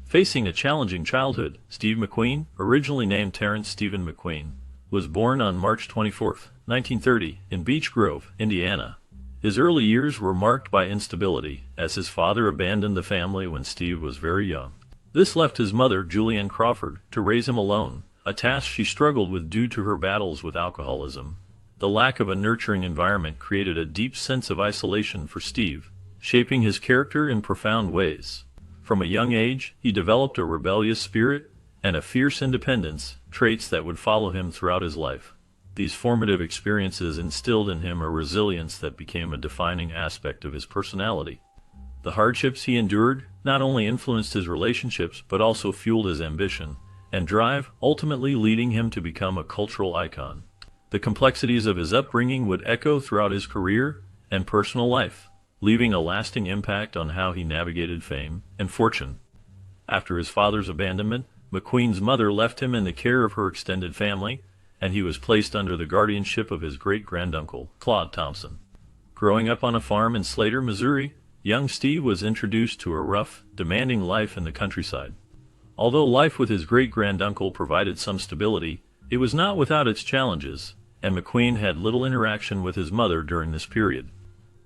Facing a challenging childhood, Steve McQueen, originally named Terrence Stephen McQueen, was born on March 24, 1930, in Beech Grove, Indiana. His early years were marked by instability, as his father abandoned the family when Steve was very young. This left his mother, Julianne Crawford, to raise him alone, a task she struggled with due to her battles with alcoholism. The lack of a nurturing environment created a deep sense of isolation for Steve, shaping his character in profound ways. From a young age, he developed a rebellious spirit and a fierce independence, traits that would follow him throughout his life. These formative experiences instilled in him a resilience that became a defining aspect of his personality. The hardships he endured not only influenced his relationships but also fueled his ambition and drive, ultimately leading him to become a cultural icon. The complexities of his upbringing would echo throughout his career and personal life, leaving a lasting impact on how he navigated fame and fortune. After his father's abandonment, McQueen's mother left him in the care of her extended family, and he was placed under the guardianship of his great-granduncle, Claude Thompson. Growing up on a farm in Slater, Missouri, young Steve was introduced to a rough, demanding life in the countryside. Although life with his great-granduncle provided some stability, it was not without its challenges, and McQueen had little interaction with his mother during this period.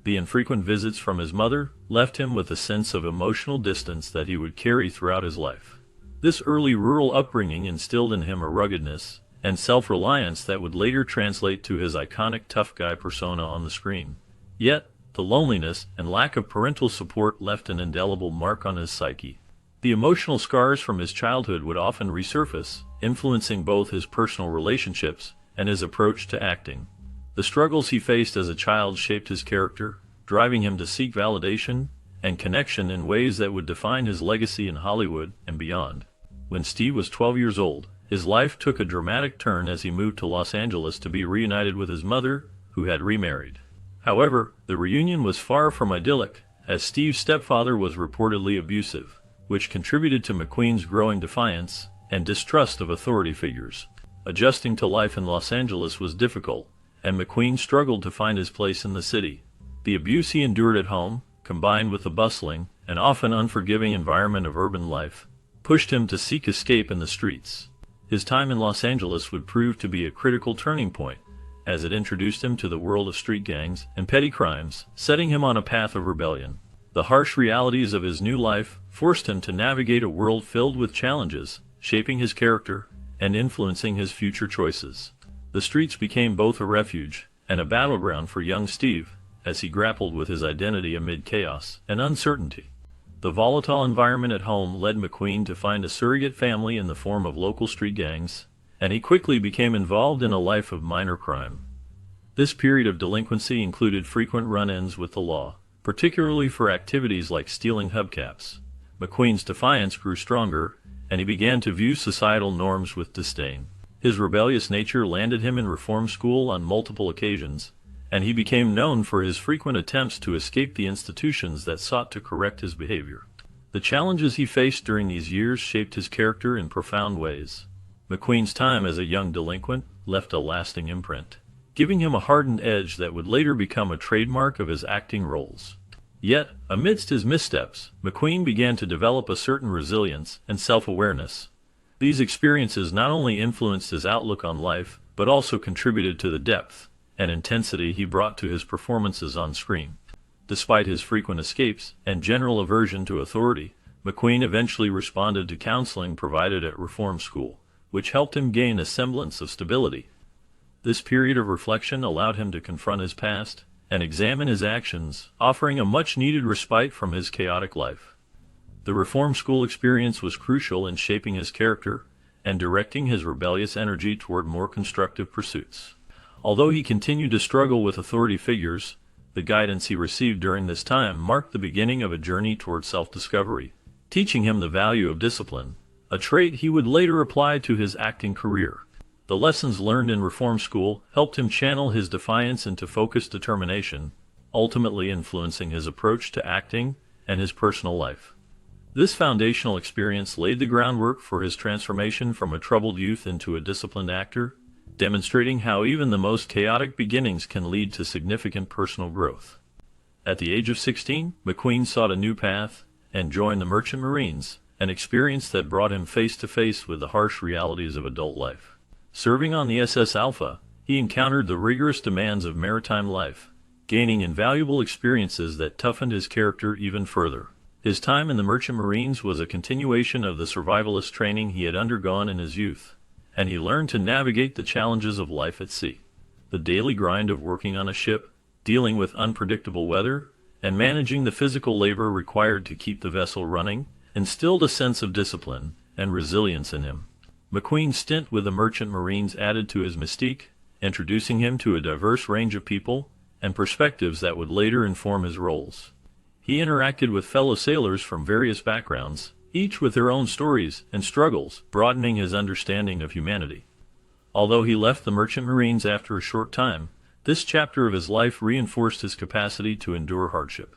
The infrequent visits from his mother left him with a sense of emotional distance that he would carry throughout his life. This early rural upbringing instilled in him a ruggedness and self-reliance that would later translate to his iconic tough guy persona on the screen. Yet, the loneliness and lack of parental support left an indelible mark on his psyche. The emotional scars from his childhood would often resurface, influencing both his personal relationships and his approach to acting. The struggles he faced as a child shaped his character, driving him to seek validation and connection in ways that would define his legacy in Hollywood and beyond. When Steve was 12 years old, his life took a dramatic turn as he moved to Los Angeles to be reunited with his mother, who had remarried. However, the reunion was far from idyllic, as Steve's stepfather was reportedly abusive, which contributed to McQueen's growing defiance and distrust of authority figures. Adjusting to life in Los Angeles was difficult, and McQueen struggled to find his place in the city. The abuse he endured at home, combined with the bustling and often unforgiving environment of urban life, pushed him to seek escape in the streets. His time in Los Angeles would prove to be a critical turning point, as it introduced him to the world of street gangs and petty crimes, setting him on a path of rebellion. The harsh realities of his new life forced him to navigate a world filled with challenges, shaping his character and influencing his future choices. The streets became both a refuge and a battleground for young Steve, as he grappled with his identity amid chaos and uncertainty. The volatile environment at home led McQueen to find a surrogate family in the form of local street gangs, and he quickly became involved in a life of minor crime. This period of delinquency included frequent run-ins with the law, particularly for activities like stealing hubcaps. McQueen's defiance grew stronger, and he began to view societal norms with disdain. His rebellious nature landed him in reform school on multiple occasions, and he became known for his frequent attempts to escape the institutions that sought to correct his behavior. The challenges he faced during these years shaped his character in profound ways. McQueen's time as a young delinquent left a lasting imprint, giving him a hardened edge that would later become a trademark of his acting roles. Yet, amidst his missteps, McQueen began to develop a certain resilience and self-awareness. These experiences not only influenced his outlook on life, but also contributed to the depth and intensity he brought to his performances on screen. Despite his frequent escapes and general aversion to authority, McQueen eventually responded to counseling provided at reform school, which helped him gain a semblance of stability. This period of reflection allowed him to confront his past and examine his actions, offering a much-needed respite from his chaotic life. The reform school experience was crucial in shaping his character and directing his rebellious energy toward more constructive pursuits. Although he continued to struggle with authority figures, the guidance he received during this time marked the beginning of a journey toward self-discovery, teaching him the value of discipline, a trait he would later apply to his acting career. The lessons learned in reform school helped him channel his defiance into focused determination, ultimately influencing his approach to acting and his personal life. This foundational experience laid the groundwork for his transformation from a troubled youth into a disciplined actor, demonstrating how even the most chaotic beginnings can lead to significant personal growth. At the age of 16, McQueen sought a new path and joined the Merchant Marines, an experience that brought him face to face with the harsh realities of adult life. Serving on the SS Alpha, he encountered the rigorous demands of maritime life, gaining invaluable experiences that toughened his character even further. His time in the Merchant Marines was a continuation of the survivalist training he had undergone in his youth, and he learned to navigate the challenges of life at sea. The daily grind of working on a ship, dealing with unpredictable weather, and managing the physical labor required to keep the vessel running instilled a sense of discipline and resilience in him. McQueen's stint with the Merchant Marines added to his mystique, introducing him to a diverse range of people and perspectives that would later inform his roles. He interacted with fellow sailors from various backgrounds, each with their own stories and struggles, broadening his understanding of humanity. Although he left the Merchant Marines after a short time, this chapter of his life reinforced his capacity to endure hardship.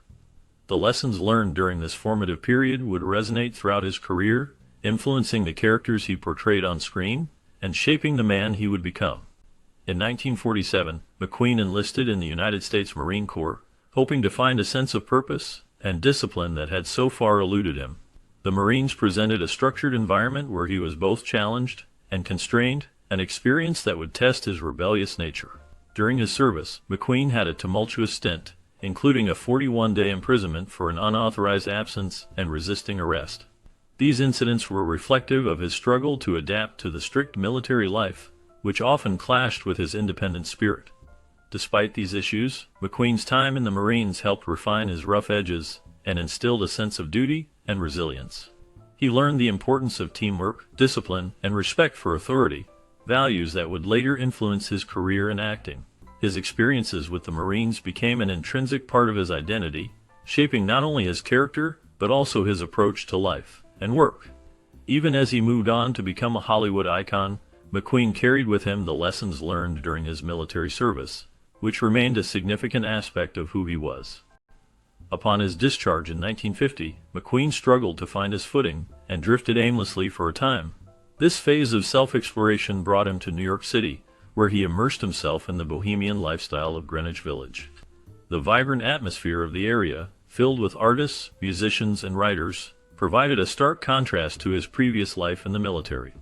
The lessons learned during this formative period would resonate throughout his career, influencing the characters he portrayed on screen and shaping the man he would become. In 1947, McQueen enlisted in the United States Marine Corps, hoping to find a sense of purpose and discipline that had so far eluded him. The Marines presented a structured environment where he was both challenged and constrained, an experience that would test his rebellious nature. During his service, McQueen had a tumultuous stint, including a 41-day imprisonment for an unauthorized absence and resisting arrest. These incidents were reflective of his struggle to adapt to the strict military life, which often clashed with his independent spirit. Despite these issues, McQueen's time in the Marines helped refine his rough edges and instilled a sense of duty and resilience. He learned the importance of teamwork, discipline, and respect for authority, values that would later influence his career in acting. His experiences with the Marines became an intrinsic part of his identity, shaping not only his character, but also his approach to life and work. Even as he moved on to become a Hollywood icon, McQueen carried with him the lessons learned during his military service, which remained a significant aspect of who he was. Upon his discharge in 1950, McQueen struggled to find his footing and drifted aimlessly for a time. This phase of self-exploration brought him to New York City, where he immersed himself in the bohemian lifestyle of Greenwich Village. The vibrant atmosphere of the area, filled with artists, musicians, and writers, provided a stark contrast to his previous life in the military.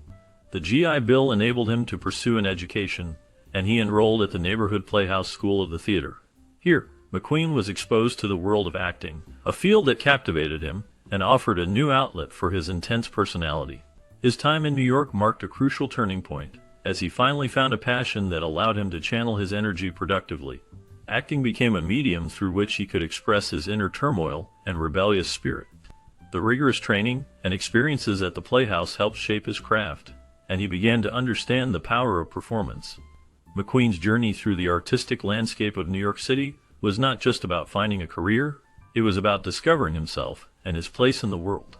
The GI Bill enabled him to pursue an education, and he enrolled at the neighborhood Playhouse School of the Theater. Here, McQueen was exposed to the world of acting, a field that captivated him and offered a new outlet for his intense personality. His time in New York marked a crucial turning point, as he finally found a passion that allowed him to channel his energy productively. Acting became a medium through which he could express his inner turmoil and rebellious spirit. The rigorous training and experiences at the Playhouse helped shape his craft, and he began to understand the power of performance. McQueen's journey through the artistic landscape of New York City was not just about finding a career, it was about discovering himself and his place in the world.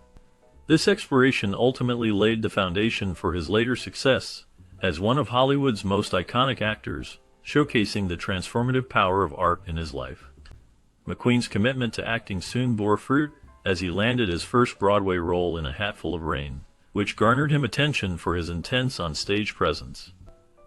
This exploration ultimately laid the foundation for his later success as one of Hollywood's most iconic actors, showcasing the transformative power of art in his life. McQueen's commitment to acting soon bore fruit as he landed his first Broadway role in A Hatful of Rain, which garnered him attention for his intense on-stage presence.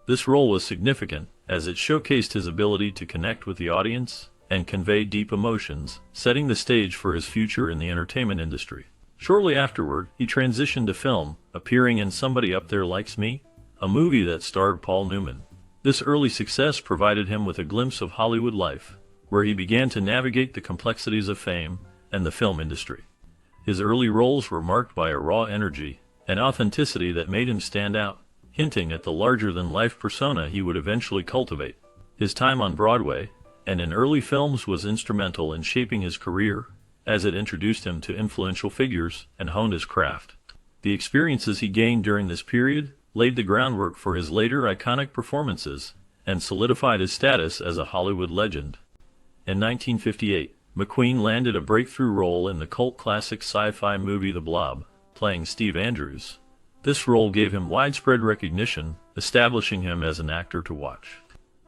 This role was significant, as it showcased his ability to connect with the audience and convey deep emotions, setting the stage for his future in the entertainment industry. Shortly afterward, he transitioned to film, appearing in Somebody Up There Likes Me, a movie that starred Paul Newman. This early success provided him with a glimpse of Hollywood life, where he began to navigate the complexities of fame and the film industry. His early roles were marked by a raw energy and authenticity that made him stand out, hinting at the larger-than-life persona he would eventually cultivate. His time on Broadway and in early films was instrumental in shaping his career, as it introduced him to influential figures and honed his craft. The experiences he gained during this period laid the groundwork for his later iconic performances and solidified his status as a Hollywood legend. In 1958, McQueen landed a breakthrough role in the cult classic sci-fi movie The Blob, playing Steve Andrews. This role gave him widespread recognition, establishing him as an actor to watch.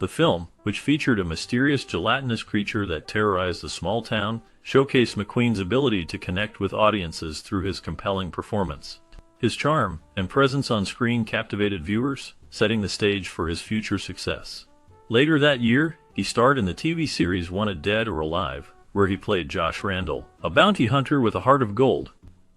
The film, which featured a mysterious gelatinous creature that terrorized a small town, showcased McQueen's ability to connect with audiences through his compelling performance. His charm and presence on screen captivated viewers, setting the stage for his future success. Later that year, he starred in the TV series Wanted Dead or Alive, where he played Josh Randall, a bounty hunter with a heart of gold.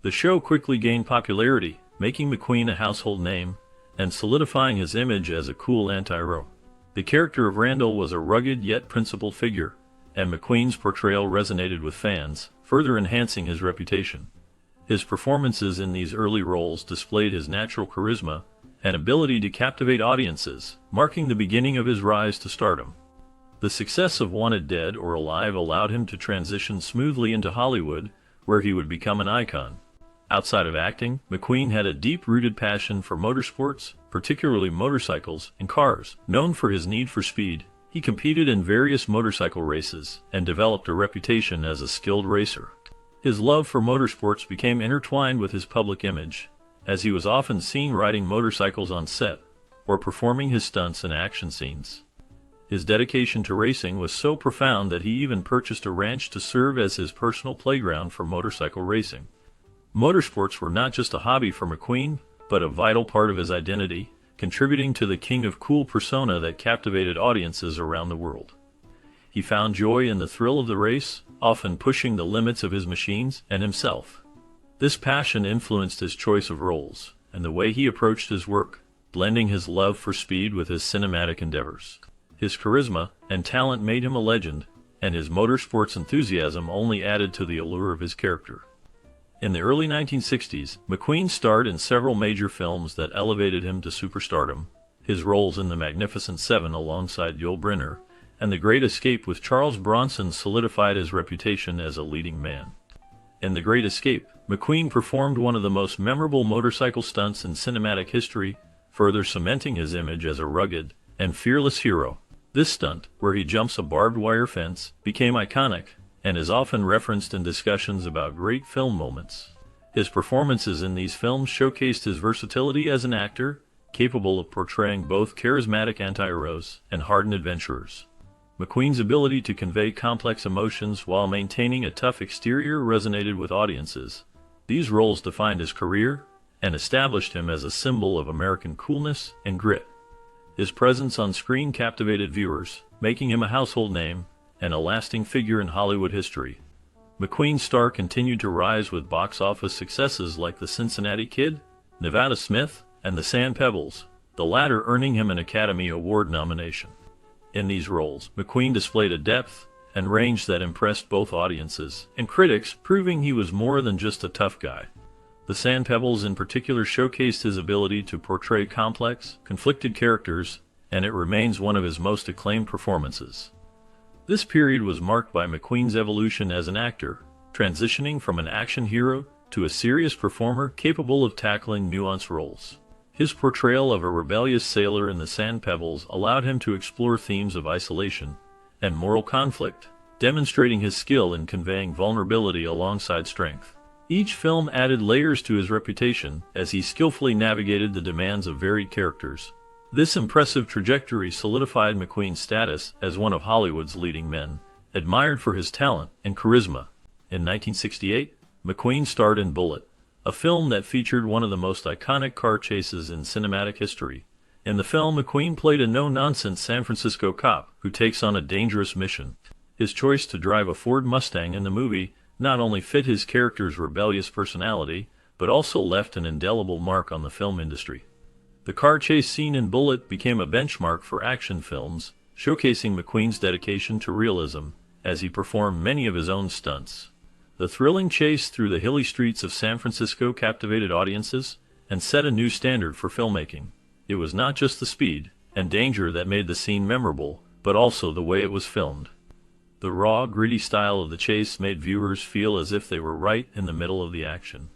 The show quickly gained popularity, making McQueen a household name and solidifying his image as a cool anti-hero. The character of Randall was a rugged yet principled figure, and McQueen's portrayal resonated with fans, further enhancing his reputation. His performances in these early roles displayed his natural charisma and ability to captivate audiences, marking the beginning of his rise to stardom. The success of Wanted Dead or Alive allowed him to transition smoothly into Hollywood, where he would become an icon. Outside of acting, McQueen had a deep-rooted passion for motorsports, particularly motorcycles and cars. Known for his need for speed, he competed in various motorcycle races and developed a reputation as a skilled racer. His love for motorsports became intertwined with his public image, as he was often seen riding motorcycles on set or performing his stunts in action scenes. His dedication to racing was so profound that he even purchased a ranch to serve as his personal playground for motorcycle racing. Motorsports were not just a hobby for McQueen, but a vital part of his identity, contributing to the king of cool persona that captivated audiences around the world. He found joy in the thrill of the race, often pushing the limits of his machines and himself. This passion influenced his choice of roles and the way he approached his work, blending his love for speed with his cinematic endeavors. His charisma and talent made him a legend, and his motorsports enthusiasm only added to the allure of his character. In the early 1960s, McQueen starred in several major films that elevated him to superstardom. His roles in The Magnificent Seven alongside Yul Brynner and The Great Escape with Charles Bronson solidified his reputation as a leading man. In The Great Escape, McQueen performed one of the most memorable motorcycle stunts in cinematic history, further cementing his image as a rugged and fearless hero. This stunt, where he jumps a barbed wire fence, became iconic and is often referenced in discussions about great film moments. His performances in these films showcased his versatility as an actor, capable of portraying both charismatic anti-heroes and hardened adventurers. McQueen's ability to convey complex emotions while maintaining a tough exterior resonated with audiences. These roles defined his career and established him as a symbol of American coolness and grit. His presence on screen captivated viewers, making him a household name and a lasting figure in Hollywood history. McQueen's star continued to rise with box office successes like The Cincinnati Kid, Nevada Smith, and The Sand Pebbles, the latter earning him an Academy Award nomination. In these roles, McQueen displayed a depth and range that impressed both audiences and critics, proving he was more than just a tough guy. The Sand Pebbles in particular showcased his ability to portray complex, conflicted characters, and it remains one of his most acclaimed performances. This period was marked by McQueen's evolution as an actor, transitioning from an action hero to a serious performer capable of tackling nuanced roles. His portrayal of a rebellious sailor in The Sand Pebbles allowed him to explore themes of isolation and moral conflict, demonstrating his skill in conveying vulnerability alongside strength. Each film added layers to his reputation as he skillfully navigated the demands of varied characters. This impressive trajectory solidified McQueen's status as one of Hollywood's leading men, admired for his talent and charisma. In 1968, McQueen starred in Bullitt, a film that featured one of the most iconic car chases in cinematic history. In the film, McQueen played a no-nonsense San Francisco cop who takes on a dangerous mission. His choice to drive a Ford Mustang in the movie not only fit his character's rebellious personality, but also left an indelible mark on the film industry. The car chase scene in Bullitt became a benchmark for action films, showcasing McQueen's dedication to realism as he performed many of his own stunts. The thrilling chase through the hilly streets of San Francisco captivated audiences and set a new standard for filmmaking. It was not just the speed and danger that made the scene memorable, but also the way it was filmed. The raw, gritty style of the chase made viewers feel as if they were right in the middle of the action.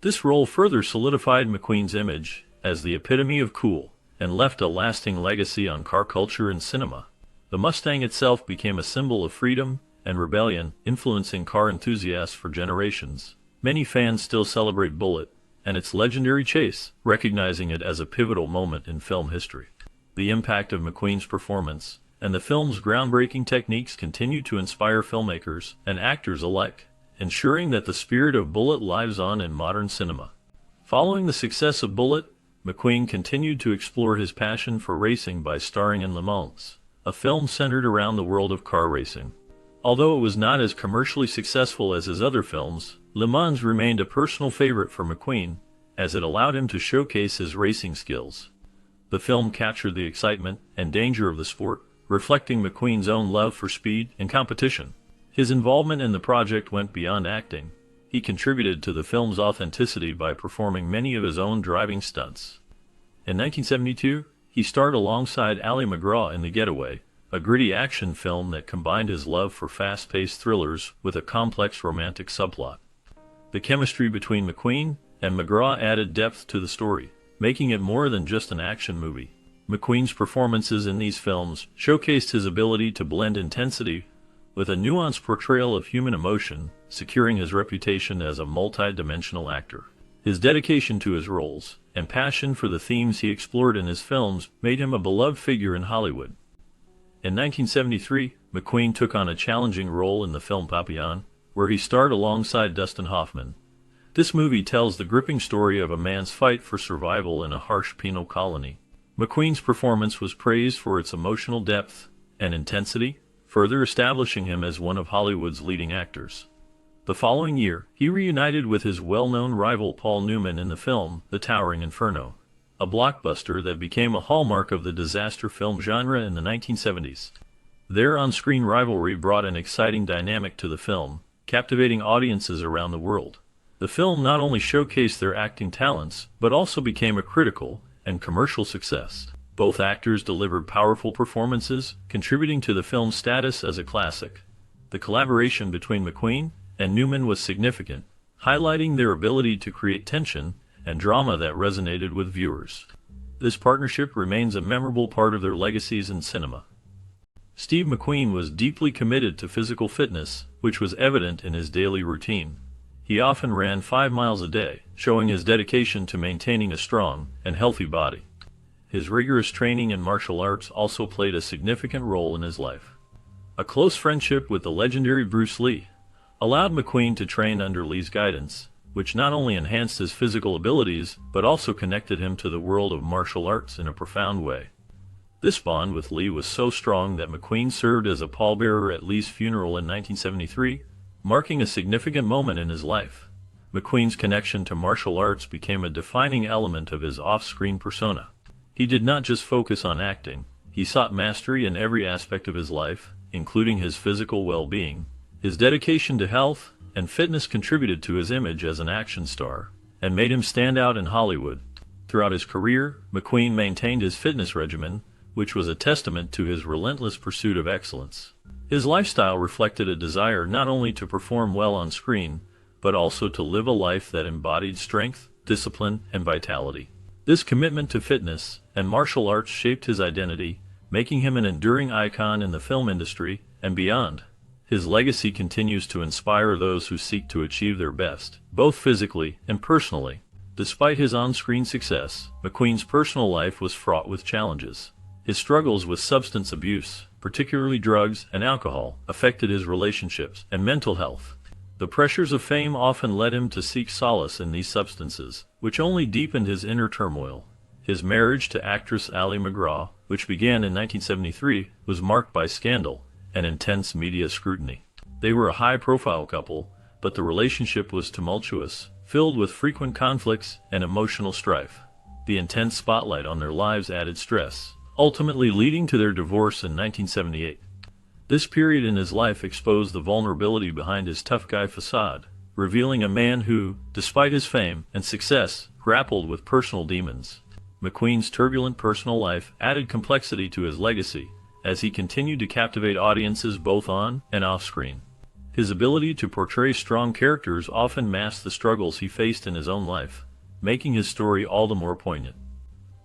This role further solidified McQueen's image as the epitome of cool, and left a lasting legacy on car culture and cinema. The Mustang itself became a symbol of freedom and rebellion, influencing car enthusiasts for generations. Many fans still celebrate Bullitt and its legendary chase, recognizing it as a pivotal moment in film history. The impact of McQueen's performance and the film's groundbreaking techniques continue to inspire filmmakers and actors alike, ensuring that the spirit of Bullitt lives on in modern cinema. Following the success of Bullitt, McQueen continued to explore his passion for racing by starring in Le Mans, a film centered around the world of car racing. Although it was not as commercially successful as his other films, Le Mans remained a personal favorite for McQueen, as it allowed him to showcase his racing skills. The film captured the excitement and danger of the sport, reflecting McQueen's own love for speed and competition. His involvement in the project went beyond acting. He contributed to the film's authenticity by performing many of his own driving stunts. In 1972, he starred alongside Ali MacGraw in The Getaway, a gritty action film that combined his love for fast-paced thrillers with a complex romantic subplot. The chemistry between McQueen and MacGraw added depth to the story, making it more than just an action movie. McQueen's performances in these films showcased his ability to blend intensity with a nuanced portrayal of human emotion, securing his reputation as a multi-dimensional actor. His dedication to his roles and passion for the themes he explored in his films made him a beloved figure in Hollywood. In 1973, McQueen took on a challenging role in the film Papillon, where he starred alongside Dustin Hoffman. This movie tells the gripping story of a man's fight for survival in a harsh penal colony. McQueen's performance was praised for its emotional depth and intensity, further establishing him as one of Hollywood's leading actors. The following year, he reunited with his well-known rival Paul Newman in the film The Towering Inferno, a blockbuster that became a hallmark of the disaster film genre in the 1970s. Their on-screen rivalry brought an exciting dynamic to the film, captivating audiences around the world. The film not only showcased their acting talents, but also became a critical and commercial success. Both actors delivered powerful performances, contributing to the film's status as a classic. The collaboration between McQueen and Newman was significant, highlighting their ability to create tension and drama that resonated with viewers. This partnership remains a memorable part of their legacies in cinema. Steve McQueen was deeply committed to physical fitness, which was evident in his daily routine. He often ran 5 miles a day, showing his dedication to maintaining a strong and healthy body. His rigorous training in martial arts also played a significant role in his life. A close friendship with the legendary Bruce Lee allowed McQueen to train under Lee's guidance, which not only enhanced his physical abilities, but also connected him to the world of martial arts in a profound way. This bond with Lee was so strong that McQueen served as a pallbearer at Lee's funeral in 1973, marking a significant moment in his life. McQueen's connection to martial arts became a defining element of his off-screen persona. He did not just focus on acting, he sought mastery in every aspect of his life, including his physical well-being. His dedication to health and fitness contributed to his image as an action star, and made him stand out in Hollywood. Throughout his career, McQueen maintained his fitness regimen, which was a testament to his relentless pursuit of excellence. His lifestyle reflected a desire not only to perform well on screen, but also to live a life that embodied strength, discipline, and vitality. This commitment to fitness and martial arts shaped his identity, making him an enduring icon in the film industry and beyond. His legacy continues to inspire those who seek to achieve their best, both physically and personally. Despite his on-screen success, McQueen's personal life was fraught with challenges. His struggles with substance abuse, particularly drugs and alcohol, affected his relationships and mental health. The pressures of fame often led him to seek solace in these substances, which only deepened his inner turmoil. His marriage to actress Ali MacGraw, which began in 1973, was marked by scandal and intense media scrutiny. They were a high-profile couple, but the relationship was tumultuous, filled with frequent conflicts and emotional strife. The intense spotlight on their lives added stress, ultimately leading to their divorce in 1978. This period in his life exposed the vulnerability behind his tough guy facade, revealing a man who, despite his fame and success, grappled with personal demons. McQueen's turbulent personal life added complexity to his legacy, as he continued to captivate audiences both on and off screen. His ability to portray strong characters often masked the struggles he faced in his own life, making his story all the more poignant.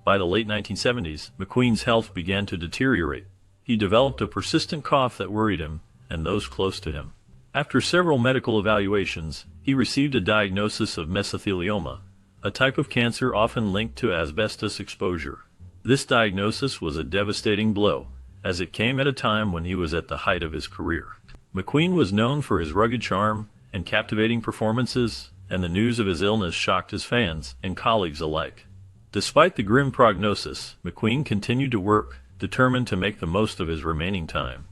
By the late 1970s, McQueen's health began to deteriorate. He developed a persistent cough that worried him and those close to him. After several medical evaluations, he received a diagnosis of mesothelioma, a type of cancer often linked to asbestos exposure. This diagnosis was a devastating blow, as it came at a time when he was at the height of his career. McQueen was known for his rugged charm and captivating performances, and the news of his illness shocked his fans and colleagues alike. Despite the grim prognosis, McQueen continued to work, determined to make the most of his remaining time.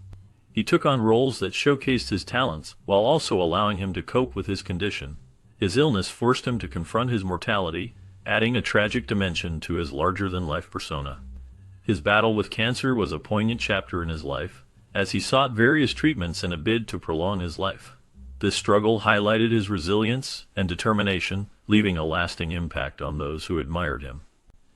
He took on roles that showcased his talents while also allowing him to cope with his condition. His illness forced him to confront his mortality, adding a tragic dimension to his larger-than-life persona. His battle with cancer was a poignant chapter in his life, as he sought various treatments in a bid to prolong his life. This struggle highlighted his resilience and determination, leaving a lasting impact on those who admired him.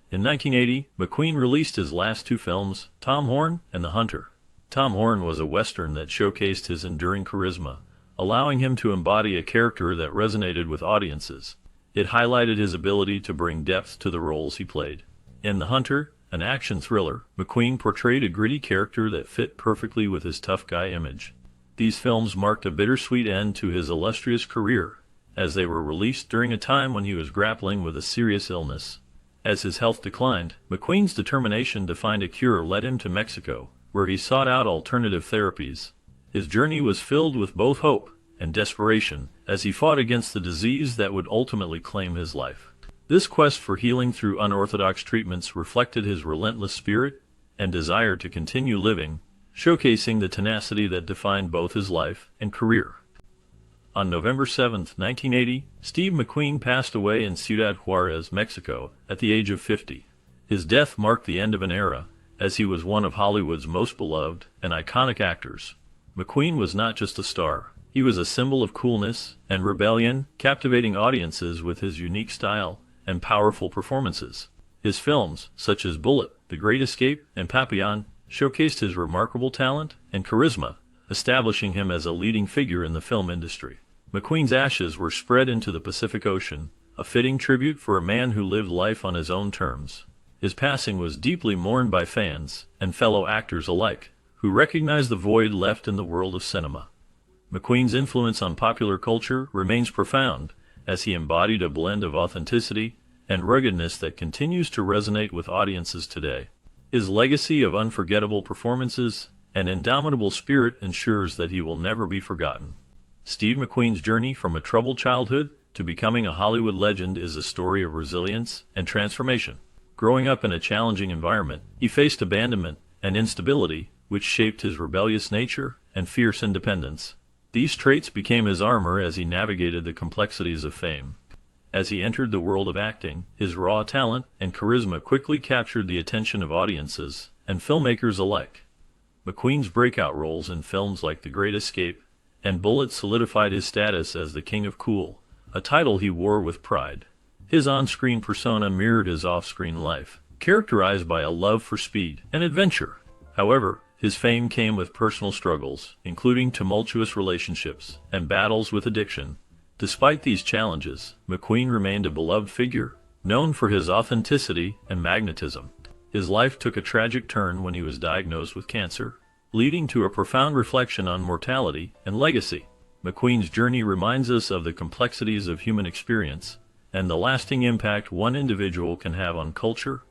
In 1980, McQueen released his last two films, Tom Horn and The Hunter. Tom Horn was a Western that showcased his enduring charisma, allowing him to embody a character that resonated with audiences. It highlighted his ability to bring depth to the roles he played. In The Hunter, an action thriller, McQueen portrayed a gritty character that fit perfectly with his tough guy image. These films marked a bittersweet end to his illustrious career, as they were released during a time when he was grappling with a serious illness. As his health declined, McQueen's determination to find a cure led him to Mexico, where he sought out alternative therapies. His journey was filled with both hope and desperation, as he fought against the disease that would ultimately claim his life. This quest for healing through unorthodox treatments reflected his relentless spirit and desire to continue living, showcasing the tenacity that defined both his life and career. On November 7, 1980, Steve McQueen passed away in Ciudad Juarez, Mexico, at the age of 50. His death marked the end of an era, as he was one of Hollywood's most beloved and iconic actors. McQueen was not just a star. He was a symbol of coolness and rebellion, captivating audiences with his unique style and powerful performances. His films, such as Bullet, The Great Escape, and Papillon, showcased his remarkable talent and charisma, establishing him as a leading figure in the film industry. McQueen's ashes were spread into the Pacific Ocean, a fitting tribute for a man who lived life on his own terms. His passing was deeply mourned by fans and fellow actors alike, who recognized the void left in the world of cinema. McQueen's influence on popular culture remains profound, as he embodied a blend of authenticity and ruggedness that continues to resonate with audiences today. His legacy of unforgettable performances and indomitable spirit ensures that he will never be forgotten. Steve McQueen's journey from a troubled childhood to becoming a Hollywood legend is a story of resilience and transformation. Growing up in a challenging environment, he faced abandonment and instability, which shaped his rebellious nature and fierce independence. These traits became his armor as he navigated the complexities of fame. As he entered the world of acting, his raw talent and charisma quickly captured the attention of audiences and filmmakers alike. McQueen's breakout roles in films like The Great Escape and Bullet solidified his status as the King of Cool, a title he wore with pride. His on-screen persona mirrored his off-screen life, characterized by a love for speed and adventure. However, his fame came with personal struggles, including tumultuous relationships and battles with addiction. Despite these challenges, McQueen remained a beloved figure, known for his authenticity and magnetism. His life took a tragic turn when he was diagnosed with cancer, leading to a profound reflection on mortality and legacy. McQueen's journey reminds us of the complexities of human experience and the lasting impact one individual can have on culture